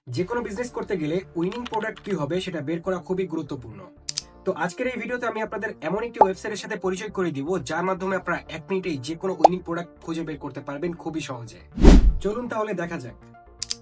যে কোনো বিজনেস করতে গেলে উইনিং প্রোডাক্ট কি হবে সেটা বের করা খুবই গুরুত্বপূর্ণ। তো আজকের এই ভিডিওতে আমি আপনাদের এমন একটি ওয়েবসাইটের সাথে পরিচয় করে দিব যার মাধ্যমে আপনারা 1 মিনিটেই যে কোনো উইনিং প্রোডাক্ট খুঁজে বের করতে পারবেন খুবই সহজে। চলুন তাহলে দেখা যাক।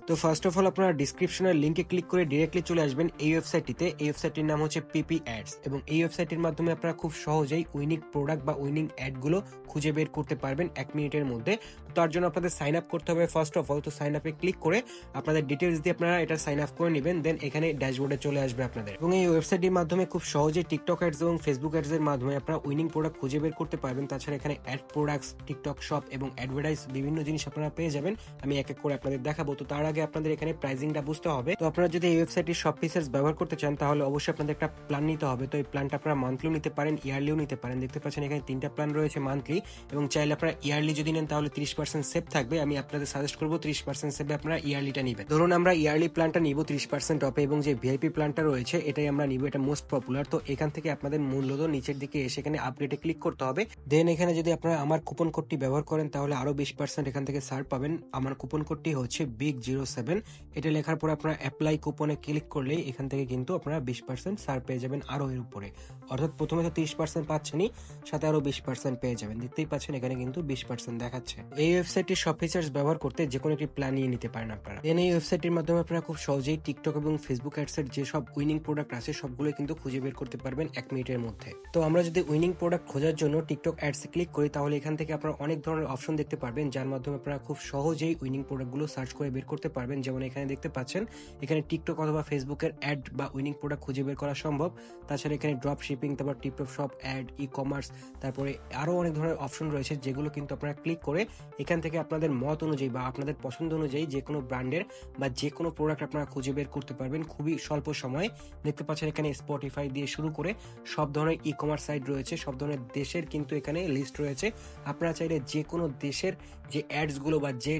তো ফার্স্ট অফ অল আপনারা ডিসক্রিপশনের লিংকে ক্লিক করে ডিরেক্টলি চলে আসবেন এই ওয়েবসাইটটিতে। এই ওয়েবসাইটটির নাম হচ্ছে পিপি অ্যাডস এবং এই ওয়েবসাইটের মাধ্যমে আপনারা খুব সহজেই উইনিং প্রোডাক্ট বা উইনিং অ্যাডগুলো খুঁজে বের করতে পারবেন 1 মিনিটের মধ্যে। তার জন্য আপনাদের সাইন আপ করতে হবে ফার্স্ট অফ অল। তো সাইন আপে ক্লিক করে আপনাদের ডিটেলস দিয়ে আপনারা এটা সাইন আপ করে নেবেন, দেন এখানে ড্যাশবোর্ডে চলে আসবে আপনাদের। এবং এই ওয়েবসাইটটির মাধ্যমে খুব সহজে টিকটক অ্যাডস এবং ফেসবুক অ্যাডস এর মাধ্যমে আপনারা উইনিং প্রোডাক্ট খুঁজে বের করতে পারবেন। তাছাড়া এখানে অ্যাড প্রোডাক্টস, টিকটক শপ এবং অ্যাডভার্টাইজ বিভিন্ন জিনিস আপনারা পেয়ে যাবেন। আমি এক এক করে আপনাদের দেখাবো। তো তার আগে আপনাদের এখানে প্রাইসিংটা বুঝতে হবে। তো আপনারা যদি এই ওয়েবসাইটের সব ফিচার্স ব্যবহার করতে চান তাহলে অবশ্যই আপনাদের একটা প্ল্যান নিতে হবে। তো এই প্ল্যানটা আপনারা মান্থলিও নিতে পারেন, ইয়ারলিও নিতে পারেন। দেখতে পাচ্ছেন এখানে 3টা প্ল্যান রয়েছে মান্থলি, এবং চাইলে আপনারা ইয়ারলি যদি নেন তাহলে 30% সেভ থাকবে। আমি আপনাদের সাজেস্ট করবো 30% সেভে আপনারা ইয়ারলিটা নেবেন। ধরুন আমরা ইয়ারলি প্ল্যানটা নিব 30% অফে, এবং যে ভিআইপি প্ল্যানটা রয়েছে এটাই আমরা নিব, এটা মোস্ট পপুলার। তো এখান থেকে আপনাদের মূল্য নিচের দিকে এসে এখানে আপডেটে ক্লিক করতে হবে। দেন এখানে যদি আপনারা আমার কুপন কোডটি ব্যবহার করেন তাহলে আরো 20% এখান থেকে ছাড় পাবেন। আমার কুপন কোডটি হচ্ছে BIG07। এটা লেখার পর আপনারা অ্যাপ্লাই কুপনে ক্লিক করলেই এখান থেকে কিন্তু আপনারা 20% ছাড় পেয়ে যাবেন আরো এর উপরে। অর্থাৎ প্রথমে তো 30% পাচ্ছেনই, সাথে আরো 20% পেয়ে যাবেন। দেখতেই পাচ্ছেন এখানে কিন্তু 20% দেখাচ্ছে। এই ওয়েবসাইটটির সব ফিচার্স ব্যবহার করতে যে কোনো একটি প্ল্যান নিয়ে নিতে পারেন আপনারা। দেন এই ওয়েবসাইটের মাধ্যমে আপনারা খুব সহজেই টিকটক এবং ফেসবুক অ্যাডস এর যে সব উইনিং প্রোডাক্ট আছে সবগুলো কিন্তু খুঁজে বের করতে পারবেন 1 মিনিটের মধ্যে। তো আমরা যদি উইনিং প্রোডাক্ট খোঁজার জন্য টিকটক অ্যাডস এ ক্লিক করি তাহলে এখান থেকে আপনারা অনেক ধরনের অপশন দেখতে পারবেন, যার মাধ্যমে আপনারা খুব সহজেই উইনিং প্রোডাক্টগুলো সার্চ করে বের করতে পারবেন। যেমন এখানে দেখতে পাচ্ছেন এখানে টিকটক অথবা ফেসবুকের অ্যাড বা উইনিং প্রোডাক্ট খুঁজে বের করা সম্ভব। তাছাড়া এখানে ড্রপ শিপিং, তারপর TikTok shop ad, e commerce, তারপরে আরো অনেক ধরনের অপশন রয়েছে যেগুলো কিন্তু আপনারা ক্লিক করে এখান থেকে আপনাদের মত অনুযায়ী বা আপনাদের পছন্দ অনুযায়ী যে কোনো ব্র্যান্ডের বা যে কোনো প্রোডাক্ট আপনারা খুঁজে বের করতে পারবেন খুবই স্বল্প সময়ে। দেখতে পাচ্ছেন এখানে স্পটিফাই দিয়ে শুরু করে সব ধরনের ই কমার্স সাইট রয়েছে, সব ধরনের দেশের কিন্তু এখানে লিস্ট রয়েছে। আপনারা চাইলে যে কোনো দেশের যে অ্যাডস গুলো বা যে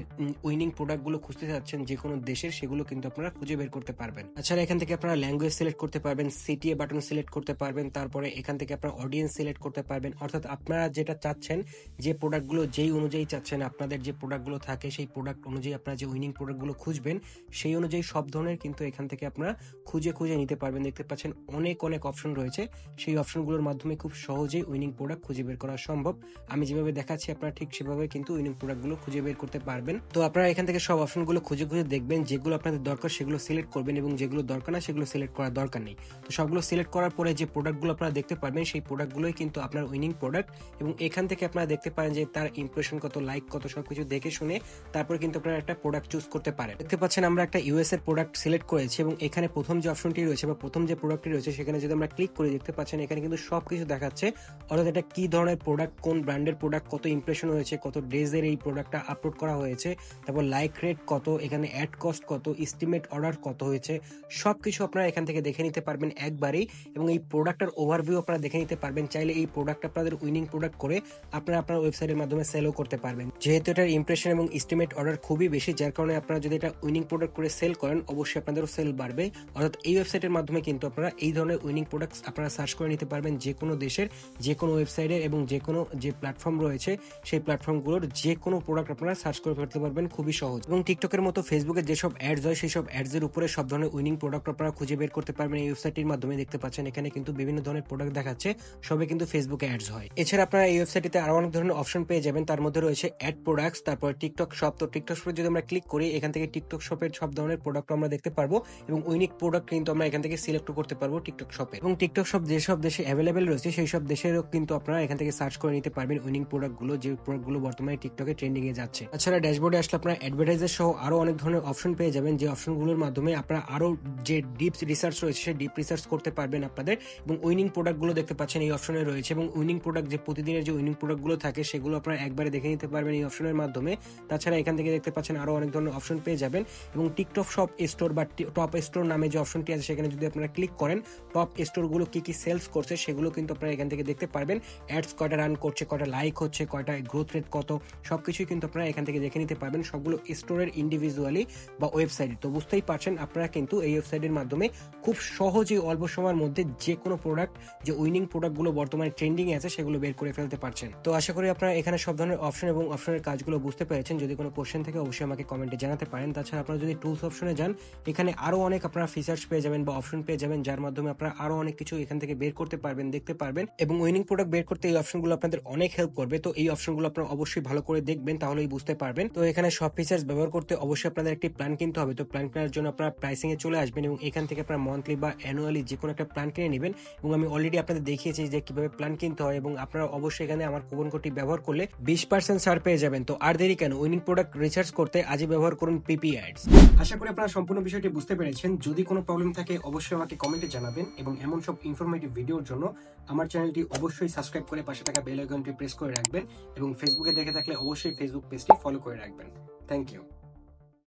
উইনিং প্রোডাক্ট গুলো খুঁজতে চাচ্ছেন যে কোনো দেশের, সেগুলো কিন্তু আপনারা খুঁজে বের করতে পারবেন। তাছাড়া এখান থেকে আপনারা ল্যাঙ্গুয়েজ সিলেক্ট করতে পারবেন, সিটিএ বাটন সিলেক্ট করতে পারবেন, তারপরে এখান থেকে আপনারা অডিয়েন্স সিলেক্ট করতে পারবেন। অর্থাৎ আপনারা যেটা চাচ্ছেন, যে প্রোডাক্টগুলো যেই অনুযায়ী চাচ্ছেন, আপনাদের যে প্রোডাক্টগুলো থাকে সেই প্রোডাক্ট অনুযায়ী আপনারা যে উইনিং প্রোডাক্টগুলো খুঁজবেন সেই অনুযায়ী সব ধরনের কিন্তু এখান থেকে আপনারা খুঁজে নিতে পারবেন। দেখতে পাচ্ছেন অনেক অপশন রয়েছে, সেই অপশনগুলোর মাধ্যমে খুব সহজেই উইনিং প্রোডাক্ট খুঁজে বের করা সম্ভব। আমি যেভাবে দেখাচ্ছি আপনারা ঠিক সেভাবে কিন্তু উইনিং প্রোডাক্টগুলো খুঁজে বের করতে পারবেন। তো আপনারা এখান থেকে সব অপশনগুলো খুঁজে দেখবেন, যেগুলো আপনাদের দরকার সেগুলো সিলেক্ট করবেন এবং যেগুলো দরকার না সেগুলো সিলেক্ট করার দরকার নেই। তো সবগুলো সিলেক্ট করার পরে যে প্রোডাক্টগুলো আপনারা দেখতে পারবেন সেই প্রোডাক্টগুলোই কিন্তু আপনার উইনিং প্রোডাক্ট, এবং এখান থেকে আপনারা দেখতে পারেন যে তার ইমপ্রেশন কত, লাইক কত, সবকিছু দেখে শুনে তারপর কিন্তু আপনারা একটা প্রোডাক্ট চুজ করতে পারেন। দেখতে পাচ্ছেন আমরা একটা ইউএস এর প্রোডাক্ট সিলেক্ট করেছি এবং এখানে প্রথম যে অপশনটি রয়েছে বা প্রথম যে প্রোডাক্টটি রয়েছে সেখানে যদি আমরা ক্লিক করি দেখতে পাচ্ছেন এখানে কিন্তু সবকিছু দেখাচ্ছে। অর্থাৎ এটা কি ধরনের প্রোডাক্ট, কোন ব্র্যান্ডের প্রোডাক্ট, কত ইমপ্রেশন হয়েছে, কত ডেজের এই প্রোডাক্টটা আপলোড করা হয়েছে, তারপর লাইক রেট কত, এখানে অ্যাড কস্ট কত, এস্টিমেট অর্ডার কত হয়েছে, সবকিছু আপনারা এখান থেকে দেখে নিতে পারবেন একবারেই। এবং এই প্রোডাক্টের ওভারভিউ আপনারা দেখে নিতে পারবেন। চাইলে এই প্রোডাক্ট আপনাদের উইনিং প্রোডাক্ট করে আপনারা আপনার ওয়েবসাইটের মাধ্যমে সেলও করতে পারবেন। যেহেতু এটার ইমপ্রেশন এবং এস্টিমেট অর্ডার খুবই বেশি, যার কারণে আপনারা যদি এটা উইনিং প্রোডাক্ট করে সেল করেন অবশ্যই আপনাদেরও সেল বাড়বে। অর্থাৎ এই ওয়েবসাইটের মাধ্যমে কিন্তু আপনারা এই ধরনের উইনিং প্রোডাক্টস আপনারা সার্চ করে নিতে পারবেন যে কোনো দেশের যে কোনো ওয়েবসাইটে, এবং যে কোনো যে প্ল্যাটফর্ম রয়েছে সেই প্ল্যাটফর্মগুলোর যে কোনো প্রোডাক্ট আপনারা সার্চ করে ফেলতে পারবেন খুবই সহজ। এবং টিকটকের মতো ফেসবুকের যেসব অ্যাডস হয় সেই সব অ্যাডস এর উপরে সব ধরনের উইনিং প্রোডাক্ট আপনারা খুঁজে বের করতে পারবেন এই ওয়েবসাইটের মাধ্যমে। দেখতে পাচ্ছেন এখানে কিন্তু বিভিন্ন ধরনের প্রোডাক্ট দেখাচ্ছে, সবে কিন্তু ফেসবুকে অ্যাডস হয়। এছাড়া আপনারা এই ওয়েবসাইটে আরো অনেক ধরনের অপশন পেয়ে যাবেন, তার মধ্যে রয়েছে অ্যাড প্রোডাক্টস, তারপর টিকটক শপ। তো টিকটক শপে যদি আমরা ক্লিক করি এখান থেকে টিকটক শপের সব ধরনের প্রোডাক্ট আমরা দেখতে পারবো, এবং উইনিক প্রোডাক্ট কিন্তু আমরা এখান থেকে সিলেক্ট করতে পারবো টিকটক শপে। এবং টিকটক শপ যেসব দেশে অ্যাভেলেবেল রয়েছে সেই সব দেশেরও কিন্তু আপনারা এখান থেকে সার্চ করে নিতে পারবেন উইনিং প্রোডাক্টগুলো, যে প্রোডাক্টগুলো বর্তমানে টিকটকে ট্রেন্ডিং এ যাচ্ছে। তাছাড়া ড্যাশবোর্ডে আসলে আপনারা অ্যাডভার্টাইজার সহ আরো অনেক ধরনের অপশন পেয়ে যাবেন, যে অপশনগুলোর মাধ্যমে আপনারা আরো যে ডিপ রিসার্চ রয়েছে সেই ডিপ রিসার্চ করতে পারবেন আপনাদের। এবং উইনিং প্রোডাক্টগুলো দেখতে পাচ্ছেন এই অপশনে রয়েছে, এবং উইনিং প্রোডাক্ট যে প্রতিদিনের যে উইনিং প্রোডাক্টগুলো থাকে সেগুলো আপনারা একবারে দেখে নিতে পারবেন এই অপশনের মাধ্যমে। তাছাড়া এখান থেকে দেখতে পাচ্ছেন আরো অনেক ধরনের অপশন পেয়ে যাবেন। এবং টিকটক শপ স্টোর বা টপ স্টোর নামে যে অপশনটি আছে সেখানে যদি আপনারা ক্লিক করেন টপ স্টোর গুলো কি কি সেলস করছে সেগুলো কিন্তু আপনারা এখান থেকে দেখতে পারবেন। অ্যাডস কয়টা রান করছে, কয়টা লাইক হচ্ছে, কয়টা গ্রোথ রেট কত, সবকিছুই কিন্তু আপনারা এখান থেকে দেখে নিতে পারবেন। সবগুলো স্টোরের ইন্ডিভিজুয়াল ম্যানুয়ালি বা ওয়েবসাইটে। তো বুঝতেই পারছেন আপনারা কিন্তু এই ওয়েবসাইটের মাধ্যমে খুব সহজেই অল্প সময়ের মধ্যে যে কোনো প্রোডাক্ট, যে উইনিং প্রোডাক্টগুলো বর্তমানে ট্রেন্ডিং আছে সেগুলো বের করে ফেলতে পারছেন। তো আশা করি আপনারা এখানে সব ধরনের অপশন এবং অপশনের কাজগুলো বুঝতে পেরেছেন। যদি কোনো কোশ্চেন থেকে অবশ্যই আমাকে কমেন্টে জানাতে পারেন। তাছাড়া আপনারা যদি টুলস অপশনে যান, এখানে আরো অনেক আপনারা ফিচার্স পেয়ে যাবেন বা অপশন পেয়ে যাবেন, যার মাধ্যমে আপনারা আরো অনেক কিছু এখান থেকে বের করতে পারবেন, দেখতে পারবেন এবং উইনিং প্রোডাক্ট বের করতে এই অপশনগুলো আপনাদের অনেক হেল্প করবে। তো এই অপশনগুলো আপনারা অবশ্যই ভালো করে দেখবেন, তাহলেই বুঝতে পারবেন। তো এখানে সব ফিচার্স ব্যবহার করতে অবশ্যই আপনাদের একটি প্ল্যান কিনতে হবে। তো প্ল্যান কেনার জন্য আপনারা প্রাইসিং এ চলে আসবেন এবং এখান থেকে আপনারা মান্থলি বা অ্যানুয়ালি যে কোনো একটা প্ল্যান কিনে নেবেন। এবং আমি অলরেডি আপনাদের দেখিয়েছি যে কিভাবে প্ল্যান কিনতে হয় এবং আপনারা অবশ্যই এখানে আমার কুপন কোডটি ব্যবহার করলে 20% ছাড় পেয়ে যাবেন। তো আর দেরি কেন, উইনিং প্রোডাক্ট রিসার্চ করতে আজই ব্যবহার করুন পিপি অ্যাডস। আশা করি আপনারা সম্পূর্ণ বিষয়টি বুঝতে পেরেছেন। যদি কোনো প্রবলেম থাকে অবশ্যই আমাকে কমেন্টে জানাবেন এবং এমন সব ইনফরমেটিভ ভিডিওর জন্য আমার চ্যানেলটি অবশ্যই সাবস্ক্রাইব করে পাশে থাকা বেল আইকনটি প্রেস করে রাখবেন এবং ফেসবুকে দেখে থাকলে অবশ্যই ফেসবুক পেজটি ফলো করে রাখবেন। Thank you.